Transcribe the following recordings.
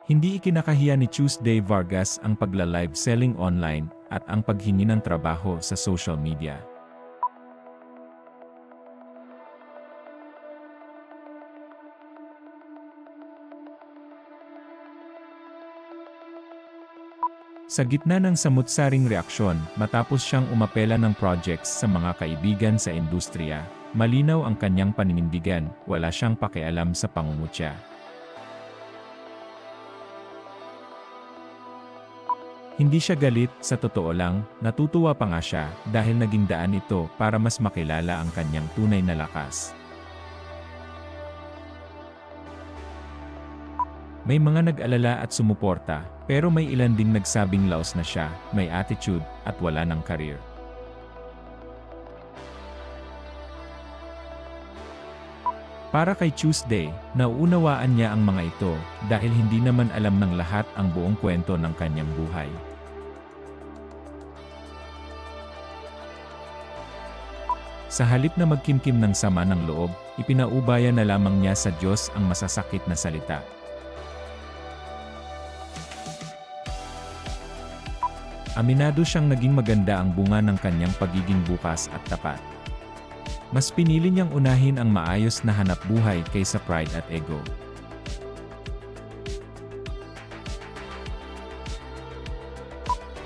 Hindi ikinakahiya ni Tuesday Vargas ang pagla-live selling online at ang paghingi ng trabaho sa social media. Sa gitna ng samut-saring reaksyon, matapos siyang umapela ng projects sa mga kaibigan sa industriya, malinaw ang kanyang paninindigan, wala siyang pakialam sa pangungutya. Hindi siya galit, sa totoo lang, natutuwa pa nga siya dahil naging daan ito para mas makilala ang kanyang tunay na lakas. May mga nag-alala at sumuporta, pero may ilan ding nagsabing laos na siya, may attitude, at wala ng career. Para kay Tuesday, nauunawaan niya ang mga ito dahil hindi naman alam ng lahat ang buong kwento ng kanyang buhay. Sa halip na magkimkim ng sama ng loob, ipinaubaya na lamang niya sa Diyos ang masasakit na salita. Aminado siyang naging maganda ang bunga ng kanyang pagiging bukas at tapat. Mas pinili niyang unahin ang maayos na hanap buhay kaysa pride at ego.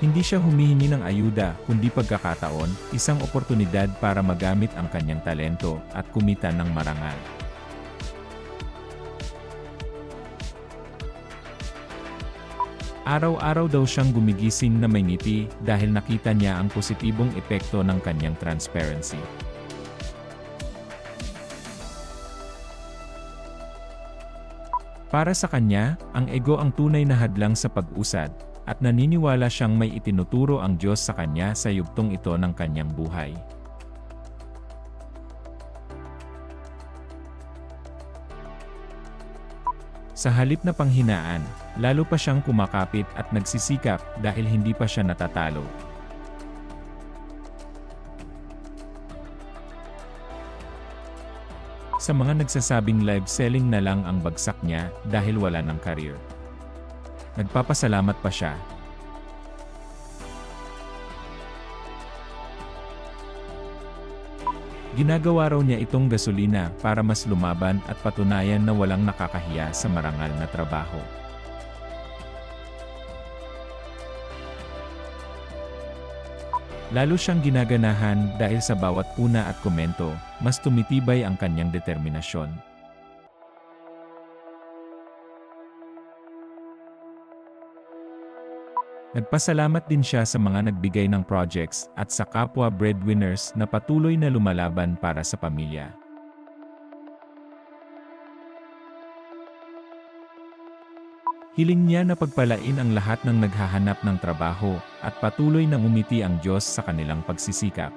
Hindi siya humihingi ng ayuda, kundi pagkakataon, isang oportunidad para magamit ang kanyang talento at kumita ng marangal. Araw-araw daw siyang gumigising na may ngiti dahil nakita niya ang positibong epekto ng kanyang transparency. Para sa kanya, ang ego ang tunay na hadlang sa pag-usad, at naniniwala siyang may itinuturo ang Diyos sa kanya sa yugtong ito ng kanyang buhay. Sa halip na panghinaan, lalo pa siyang kumakapit at nagsisikap dahil hindi pa siya natatalo. Sa mga nagsasabing live selling na lang ang bagsak niya dahil wala ng career, nagpapasalamat pa siya. Ginagawa raw niya itong gasolina para mas lumaban at patunayan na walang nakakahiya sa marangal na trabaho. Lalo siyang ginaganahan dahil sa bawat puna at komento, mas tumitibay ang kanyang determinasyon. Nagpasalamat din siya sa mga nagbigay ng projects at sa kapwa breadwinners na patuloy na lumalaban para sa pamilya. Hiling niya na pagpalain ang lahat ng naghahanap ng trabaho at patuloy na ngumiti ang Diyos sa kanilang pagsisikap.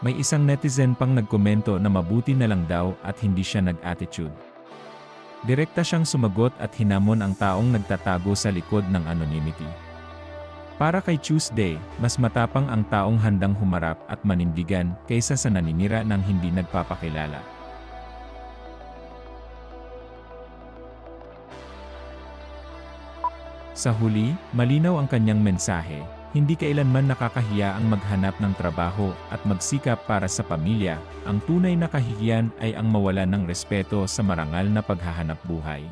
May isang netizen pang nagkomento na mabuti na lang daw at hindi siya nag-attitude. Direkta siyang sumagot at hinamon ang taong nagtatago sa likod ng anonymity. Para kay Tuesday, mas matapang ang taong handang humarap at manindigan kaysa sa naninira ng hindi nagpapakilala. Sa huli, malinaw ang kanyang mensahe, hindi kailanman nakakahiya ang maghanap ng trabaho at magsikap para sa pamilya, ang tunay na kahihiyan ay ang mawalan ng respeto sa marangal na paghahanap buhay.